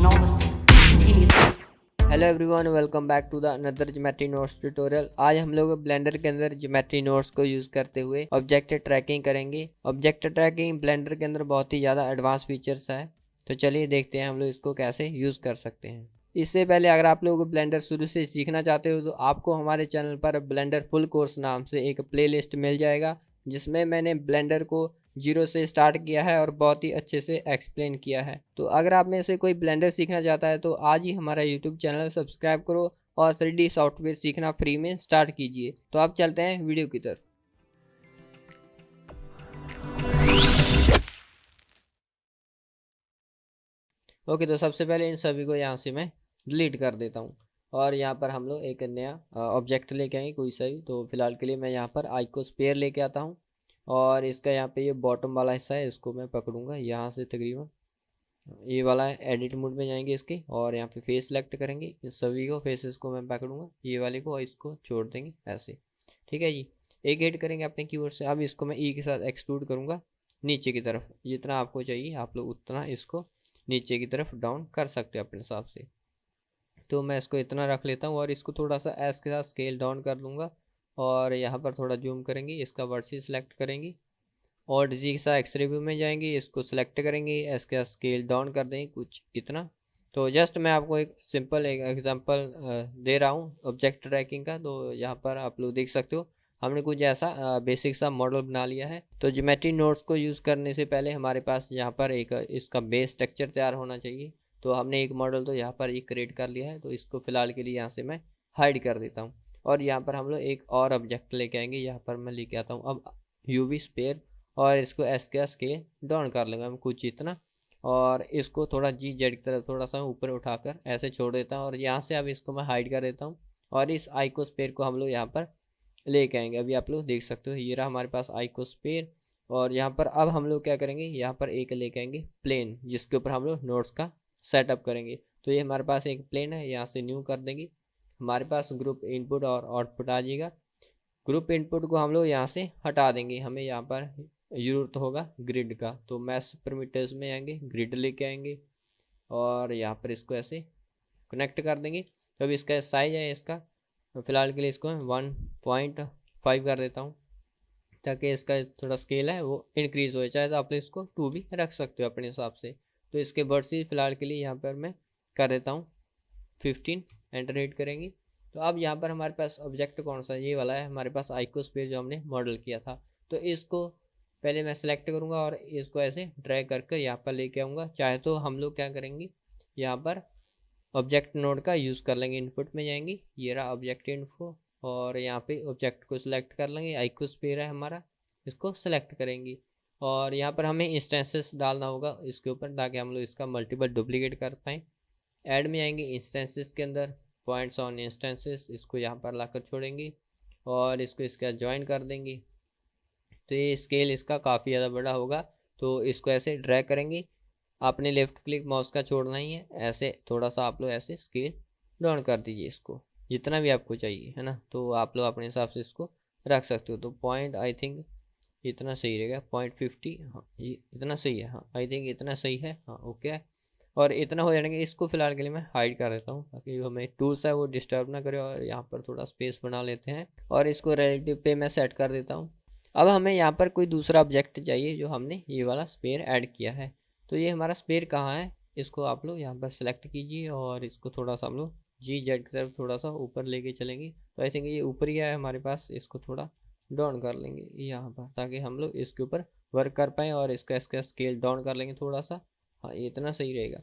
enormously. Continuously. Hello everyone, welcome back to the another geometry notes tutorial. आज हम लोग blender के अंदर ज्योमेट्री नोट्स को यूज़ करते हुए ऑब्जेक्ट ट्रैकिंग करेंगे। ऑब्जेक्ट ट्रैकिंग ब्लेंडर के अंदर बहुत ही ज़्यादा एडवांस फीचर्स है, तो चलिए देखते हैं हम लोग इसको कैसे यूज़ कर सकते हैं। इससे पहले अगर आप लोग ब्लेंडर शुरू से सीखना चाहते हो तो आपको हमारे चैनल पर ब्लेंडर फुल कोर्स नाम से एक प्लेलिस्ट मिल जाएगा, जिसमें मैंने ब्लेंडर को जीरो से स्टार्ट किया है और बहुत ही अच्छे से एक्सप्लेन किया है। तो अगर आप में से कोई ब्लेंडर सीखना चाहता है तो आज ही हमारा यूट्यूब चैनल सब्सक्राइब करो और 3D सॉफ्टवेयर सीखना फ्री में स्टार्ट कीजिए। तो आप चलते हैं वीडियो की तरफ। ओके, तो सबसे पहले इन सभी को यहाँ से मैं डिलीट कर देता हूँ और यहाँ पर हम लोग एक नया ऑब्जेक्ट लेके आएंगे कोई सा भी। तो फिलहाल के लिए मैं यहाँ पर आइकोस्फेयर लेके आता हूँ और इसका यहाँ पे ये बॉटम वाला हिस्सा है, इसको मैं पकड़ूंगा यहाँ से तकरीबन ये वाला एडिट मोड में जाएंगे इसके और यहाँ पे फेस सेलेक्ट करेंगे। इन सभी को फेसेस को मैं पकड़ूंगा ये वाले को और इसको छोड़ देंगे ऐसे। ठीक है जी, एक हिट करेंगे अपने कीबोर्ड से। अब इसको मैं ई के साथ एक्सट्रूड करूँगा नीचे की तरफ। जितना आपको चाहिए आप लोग उतना इसको नीचे की तरफ डाउन कर सकते हो अपने हिसाब से। तो मैं इसको इतना रख लेता हूँ और इसको थोड़ा सा एस के साथ स्केल डाउन कर दूँगा और यहाँ पर थोड़ा जूम करेंगे, इसका वर्सेस सेलेक्ट करेंगे और डिजी के साथ एक्सरे व्यू में जाएंगे, इसको सिलेक्ट करेंगे, इसका स्केल डाउन कर देंगे कुछ इतना। तो जस्ट मैं आपको एक सिंपल एक एग्जांपल दे रहा हूँ ऑब्जेक्ट ट्रैकिंग का। तो यहाँ पर आप लोग देख सकते हो हमने कुछ ऐसा बेसिक सा मॉडल बना लिया है। तो ज्योमेट्री नोट्स को यूज़ करने से पहले हमारे पास यहाँ पर एक इसका बेस स्ट्रक्चर तैयार होना चाहिए। तो हमने एक मॉडल तो यहाँ पर ये क्रिएट कर लिया है, तो इसको फ़िलहाल के लिए यहाँ से मैं हाइड कर देता हूँ और यहाँ पर हम लोग एक और ऑब्जेक्ट लेके आएंगे। यहाँ पर मैं लेके आता हूँ अब यूवी स्पेयर और इसको एस के स्केल डाउन कर लेंगे हम कुछ इतना और इसको थोड़ा जी जेड की तरफ थोड़ा सा ऊपर उठाकर ऐसे छोड़ देता हूँ और यहाँ से अब इसको मैं हाइड कर देता हूँ और इस आइकोस्फेयर को हम लोग यहाँ पर लेके आएंगे। अभी आप लोग देख सकते हो ये रहा हमारे पास आइकोस्फेयर और यहाँ पर अब हम लोग क्या करेंगे, यहाँ पर एक लेके आएंगे प्लेन जिसके ऊपर हम लोग नोट्स का सेटअप करेंगे। तो ये हमारे पास एक प्लेन है, यहाँ से न्यू कर देंगे। हमारे पास ग्रुप इनपुट और आउटपुट आ जाएगा। ग्रुप इनपुट को हम लोग यहाँ से हटा देंगे, हमें यहाँ पर ज़रूरत होगा ग्रिड का। तो मैथ पैरामीटर्स में आएंगे, ग्रिड लेके आएंगे और यहाँ पर इसको ऐसे कनेक्ट कर देंगे। तो अब इसका साइज है इसका फ़िलहाल के लिए इसको 1.5 कर देता हूँ ताकि इसका थोड़ा स्केल है वो इंक्रीज़ हो जाए। तो आप इसको 2 भी रख सकते हो अपने हिसाब से। तो इसके वर्सेस फ़िलहाल के लिए यहाँ पर मैं कर देता हूँ 15, एंटर हिट करेंगे। तो अब यहाँ पर हमारे पास ऑब्जेक्ट कौन सा, ये वाला है हमारे पास आइकोस्फेयर जो हमने मॉडल किया था। तो इसको पहले मैं सेलेक्ट करूँगा और इसको ऐसे ड्रैग करके यहाँ पर लेके आऊँगा। चाहे तो हम लोग क्या करेंगे, यहाँ पर ऑब्जेक्ट नोड का यूज़ कर लेंगे, इनपुट में जाएंगे, ये रहा ऑब्जेक्ट इन्फो और यहाँ पे ऑब्जेक्ट को सिलेक्ट कर लेंगे। आइकोस्फेयर है हमारा, इसको सेलेक्ट करेंगे और यहाँ पर हमें इंस्टेंसेस डालना होगा इसके ऊपर ताकि हम लोग इसका मल्टीपल डुप्लीकेट कर पाएँ। ऐड में आएंगे, इंस्टेंसेस के अंदर पॉइंट्स ऑन इंस्टेंसेस, इसको यहाँ पर लाकर छोड़ेंगे और इसको इसका ज्वाइन कर देंगे। तो ये स्केल इसका काफ़ी ज़्यादा बड़ा होगा। तो इसको ऐसे ड्रैग करेंगे, आपने लेफ़्ट क्लिक माउस का छोड़ना ही है, ऐसे थोड़ा सा आप लोग ऐसे स्केल डाउन कर दीजिए इसको जितना भी आपको चाहिए है ना। तो आप लोग अपने हिसाब से इसको रख सकते हो। तो पॉइंट आई थिंक इतना सही रहेगा, 0.50, हाँ ये इतना सही है, हाँ आई थिंक इतना सही है, हाँ ओके है। और इतना हो जाएंगे, इसको फ़िलहाल के लिए मैं हाइड कर देता हूँ ताकि जो हमें टूल्स है वो डिस्टर्ब ना करे। और यहाँ पर थोड़ा स्पेस बना लेते हैं और इसको रिलेटिव पे मैं सेट कर देता हूँ। अब हमें यहाँ पर कोई दूसरा ऑब्जेक्ट चाहिए जो हमने ये वाला स्पेयर ऐड किया है। तो ये हमारा स्पेयर कहाँ है, इसको आप लोग यहाँ पर सेलेक्ट कीजिए और इसको थोड़ा सा हम लोग जी जेड की तरफ थोड़ा सा ऊपर लेके चलेंगे। तो आई थिंक ये ऊपर ही है हमारे पास, इसको थोड़ा डाउन कर लेंगे यहाँ पर ताकि हम लोग इसके ऊपर वर्क कर पाएँ और इसका स्केल डाउन कर लेंगे थोड़ा सा, हाँ ये इतना सही रहेगा।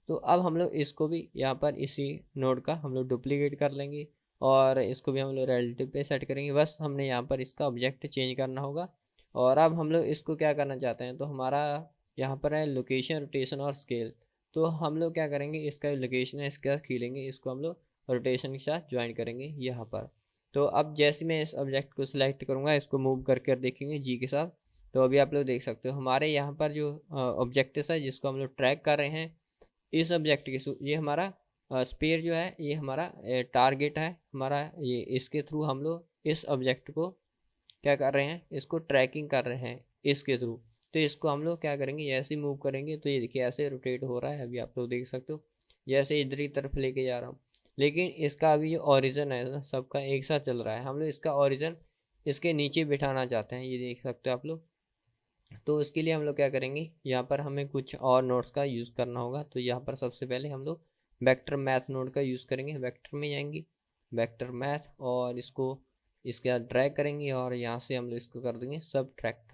तो अब हम लोग इसको भी यहाँ पर इसी नोड का हम लोग डुप्लीकेट कर लेंगे और इसको भी हम लोग रिलेटिव पे सेट करेंगे। बस हमने यहाँ पर इसका ऑब्जेक्ट चेंज करना होगा। और अब हम लोग इसको क्या करना चाहते हैं, तो हमारा यहाँ पर है लोकेशन, रोटेशन और स्केल। तो हम लोग क्या करेंगे, इसका लोकेशन है इसका खीलेंगे, इसको हम लोग रोटेशन के साथ ज्वाइन करेंगे यहाँ पर। तो अब जैसे मैं इस ऑब्जेक्ट को सिलेक्ट करूँगा, इसको मूव करके देखेंगे जी के साथ। तो अभी आप लोग देख सकते हो हमारे यहाँ पर जो ऑब्जेक्ट्स है जिसको हम लोग ट्रैक कर रहे हैं, इस ऑब्जेक्ट के ये हमारा स्पेयर जो है ये हमारा टारगेट है हमारा। ये इसके थ्रू हम लोग इस ऑब्जेक्ट को क्या कर रहे हैं, इसको ट्रैकिंग कर रहे हैं इसके थ्रू। तो इसको हम लोग क्या करेंगे, ऐसे मूव करेंगे तो ये देखिए ऐसे रोटेट हो रहा है, अभी आप लोग देख सकते हो। जैसे इधर की तरफ लेके जा रहा हूँ, लेकिन इसका अभी जो ओरिजिन है ना सबका एक साथ चल रहा है, हम लोग इसका ओरिजिन इसके नीचे बिठाना चाहते हैं, ये देख सकते हो आप लोग। तो उसके लिए हम लोग क्या करेंगे, यहाँ पर हमें कुछ और नोड्स का यूज़ करना होगा। तो यहाँ पर सबसे पहले हम लोग वेक्टर मैथ नोड का यूज़ करेंगे। वेक्टर में जाएंगे, वेक्टर मैथ, और इसको इसके बाद ड्रैग करेंगे और यहाँ से हम लोग इसको कर देंगे सबट्रैक्ट।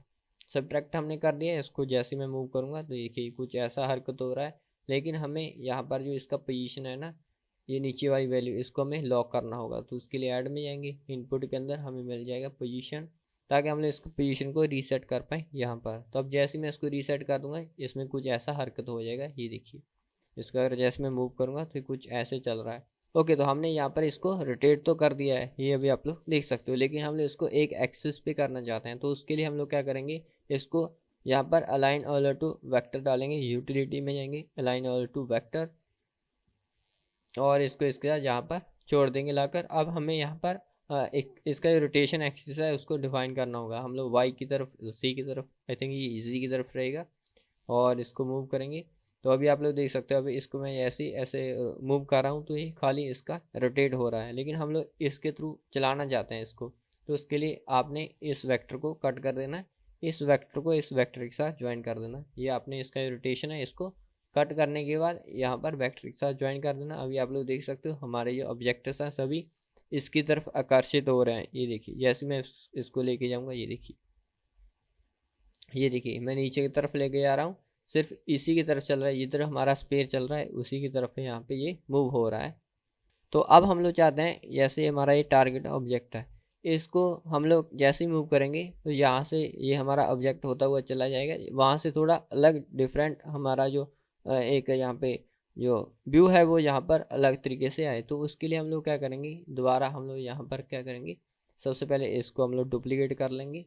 सबट्रैक्ट हमने कर दिया। इसको जैसे मैं मूव करूँगा तो देखिए कुछ ऐसा हरकत हो रहा है, लेकिन हमें यहाँ पर जो इसका पोजीशन है ना, ये नीचे वाली वैल्यू, इसको हमें लॉक करना होगा। तो उसके लिए ऐड में जाएंगे, इनपुट के अंदर हमें मिल जाएगा पोजीशन, ताकि हम लोग इसको पोजीशन को रीसेट कर पाएँ यहाँ पर। तो अब जैसे मैं इसको रीसेट कर दूंगा, इसमें कुछ ऐसा हरकत हो जाएगा, ये देखिए। इसको अगर जैसे मैं मूव करूँगा तो कुछ ऐसे चल रहा है। ओके, तो हमने यहाँ पर इसको रोटेट तो कर दिया है, ये अभी आप लोग देख सकते हो, लेकिन हम लोग इसको एक एक्सिस पे करना चाहते हैं। तो उसके लिए हम लोग क्या करेंगे, इसको यहाँ पर अलाइन ऑल टू वेक्टर डालेंगे, यूटिलिटी में जाएंगे, अलाइन ऑल टू वेक्टर, और इसको इसके साथ यहाँ पर छोड़ देंगे लाकर। अब हमें यहाँ पर एक इसका जो रोटेशन एक्सिस है उसको डिफाइन करना होगा। हम लोग वाई की तरफ, सी की तरफ, आई थिंक ये जी की तरफ रहेगा, और इसको मूव करेंगे। तो अभी आप लोग देख सकते हो, अभी इसको मैं ऐसे ऐसे मूव कर रहा हूँ तो ये खाली इसका रोटेट हो रहा है, लेकिन हम लोग इसके थ्रू चलाना चाहते हैं इसको। तो उसके लिए आपने इस वेक्टर को कट कर देना है, इस वेक्टर को इस वेक्टर के साथ ज्वाइन कर देना। ये आपने इसका रोटेशन है इसको कट करने के बाद यहाँ पर वेक्टर के साथ ज्वाइन कर देना। अभी आप लोग देख सकते हो हमारे ये ऑब्जेक्ट्स हैं सभी इसकी तरफ आकर्षित हो रहे हैं। ये देखिए जैसे मैं इसको लेके जाऊँगा, ये देखिए, ये देखिए मैं नीचे की तरफ लेके जा रहा हूँ, सिर्फ इसी की तरफ चल रहा है, इधर हमारा स्पेयर चल रहा है, उसी की तरफ यहाँ पे ये मूव हो रहा है। तो अब हम लोग चाहते हैं, जैसे हमारा ये टारगेट ऑब्जेक्ट है, इसको हम लोग जैसे ही मूव करेंगे तो यहाँ से ये हमारा ऑब्जेक्ट होता हुआ चला जाएगा, वहाँ से थोड़ा अलग डिफरेंट हमारा जो एक यहाँ पे जो व्यू है वो यहाँ पर अलग तरीके से आए। तो उसके लिए हम लोग क्या करेंगे, दोबारा हम लोग यहाँ पर क्या करेंगे, सबसे पहले इसको हम लोग डुप्लीकेट कर लेंगे,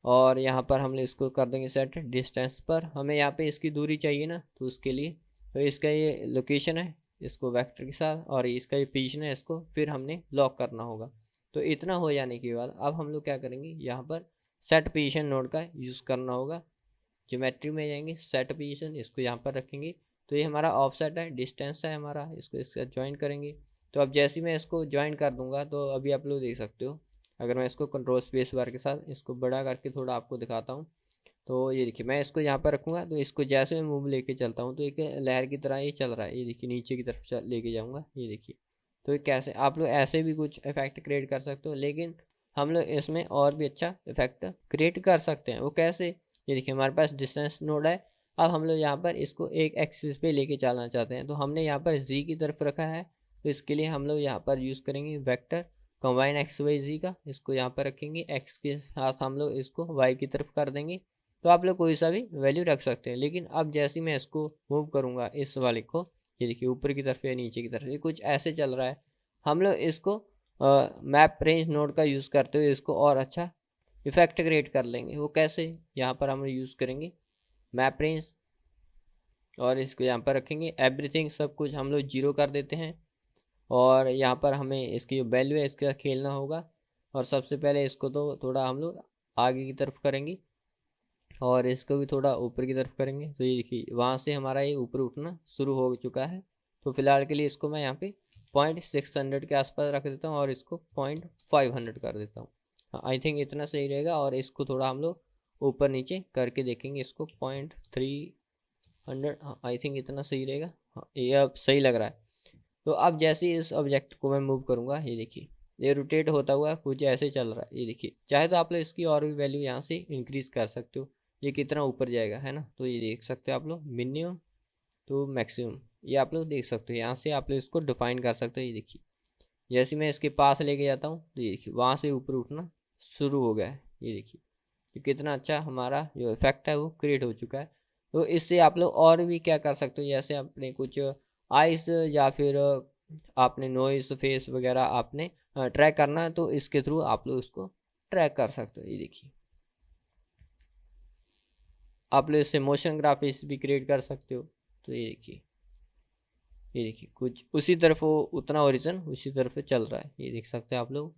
और यहाँ पर हम लोग इसको कर देंगे सेट डिस्टेंस पर। हमें यहाँ पे इसकी दूरी चाहिए ना, तो उसके लिए तो इसका ये लोकेशन है, इसको वेक्टर के साथ, और इसका ये पोजीशन है, इसको फिर हमने लॉक करना होगा। तो इतना हो जाने के बाद अब हम लोग क्या करेंगे, यहाँ पर सेट पोजीशन नोड का यूज़ करना होगा। ज्योमेट्री में जाएंगे, सेट पोजीशन, इसको यहाँ पर रखेंगे। तो ये हमारा ऑफसेट है, डिस्टेंस है हमारा, इसको इसके साथ ज्वाइन करेंगे। तो अब जैसे मैं इसको ज्वाइन कर दूंगा तो अभी आप लोग देख सकते हो, अगर मैं इसको कंट्रोल स्पेस बार के साथ इसको बड़ा करके थोड़ा आपको दिखाता हूँ, तो ये देखिए मैं इसको यहाँ पर रखूँगा, तो इसको जैसे मैं मूव लेके चलता हूँ तो एक लहर की तरह ये चल रहा है। ये देखिए नीचे की तरफ लेके जाऊँगा, ये देखिए। तो कैसे आप लोग ऐसे भी कुछ इफेक्ट क्रिएट कर सकते हो, लेकिन हम लोग इसमें और भी अच्छा इफेक्ट क्रिएट कर सकते हैं। वो कैसे, ये देखिए हमारे पास डिस्टेंस नोड है। अब हम लोग यहाँ पर इसको एक एक्सिस पे लेके चलना चाहते हैं, तो हमने यहाँ पर जी की तरफ रखा है। तो इसके लिए हम लोग यहाँ पर यूज़ करेंगे वेक्टर कंबाइन एक्स वाई जी का, इसको यहाँ पर रखेंगे, एक्स के साथ हम लोग इसको वाई की तरफ कर देंगे। तो आप लोग कोई सा भी वैल्यू रख सकते हैं, लेकिन अब जैसे मैं इसको मूव करूँगा इस वाले को, ये देखिए ऊपर की तरफ या नीचे की तरफ, ये कुछ ऐसे चल रहा है। हम लोग इसको मैप रेंज नोड का यूज़ करते हुए इसको और अच्छा इफेक्ट क्रिएट कर लेंगे। वो कैसे, यहाँ पर हम यूज़ करेंगे मैप रेंज, और इसको यहाँ पर रखेंगे एवरीथिंग, सब कुछ हम लोग जीरो कर देते हैं। और यहाँ पर हमें इसकी जो वैल्यू है इसके साथ खेलना होगा, और सबसे पहले इसको तो थोड़ा हम लोग आगे की तरफ करेंगे, और इसको भी थोड़ा ऊपर की तरफ करेंगे। तो ये देखिए वहाँ से हमारा ये ऊपर उठना शुरू हो चुका है। तो फिलहाल के लिए इसको मैं यहाँ पे 0.600 के आसपास रख देता हूँ, और इसको 0.500 कर देता हूँ। आई थिंक इतना सही रहेगा, और इसको थोड़ा हम लोग ऊपर नीचे करके देखेंगे, इसको 0.300, आई थिंक इतना सही रहेगा। हाँ, ये अब सही लग रहा है। तो अब जैसे ही इस ऑब्जेक्ट को मैं मूव करूँगा, ये देखिए ये रोटेट होता हुआ कुछ ऐसे चल रहा है। ये देखिए, चाहे तो आप लोग इसकी और भी वैल्यू यहाँ से इंक्रीज़ कर सकते हो, ये कितना ऊपर जाएगा, है ना। तो ये देख सकते हो आप लोग, मिनिमम टू मैक्सिमम, ये आप लोग देख सकते हो, यहाँ से आप लोग इसको डिफाइन कर सकते हो। ये देखिए जैसे मैं इसके पास लेके जाता हूँ तो ये देखिए वहाँ से ऊपर उठना शुरू हो गया है। ये देखिए तो कितना अच्छा हमारा जो इफेक्ट है वो क्रिएट हो चुका है। तो इससे आप लोग और भी क्या कर सकते हो, जैसे अपने कुछ आइस या फिर आपने नॉइस फेस वगैरह आपने ट्रैक करना है, तो इसके थ्रू आप लोग उसको ट्रैक कर सकते हो। ये देखिए आप लोग इससे मोशन ग्राफिक्स भी क्रिएट कर सकते हो। तो ये देखिए, ये देखिए कुछ उसी तरफ वो उतना ओरिजिन उसी तरफ चल रहा है, ये देख सकते हैं आप लोग।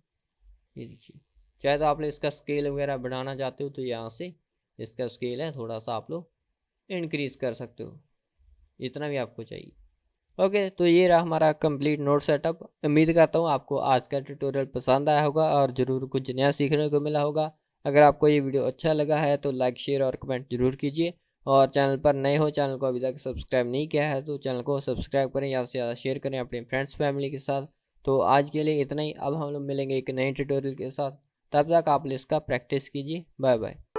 ये देखिए, चाहे तो आप लोग इसका स्केल वगैरह बढ़ाना चाहते हो तो यहाँ से इसका स्केल है थोड़ा सा आप लोग इंक्रीज़ कर सकते हो, इतना भी आपको चाहिए। ओके, तो ये रहा हमारा कंप्लीट नोट सेटअप। उम्मीद करता हूँ आपको आज का ट्यूटोरियल पसंद आया होगा और ज़रूर कुछ नया सीखने को मिला होगा। अगर आपको ये वीडियो अच्छा लगा है तो लाइक शेयर और कमेंट जरूर कीजिए, और चैनल पर नए हो, चैनल को अभी तक सब्सक्राइब नहीं किया है तो चैनल को सब्सक्राइब करें, ज़्यादा से ज़्यादा शेयर करें अपने फ्रेंड्स फैमिली के साथ। तो आज के लिए इतना ही, अब हम लोग मिलेंगे एक नए ट्यूटोरियल के साथ। तब तक आप इसका प्रैक्टिस कीजिए। Bye bye.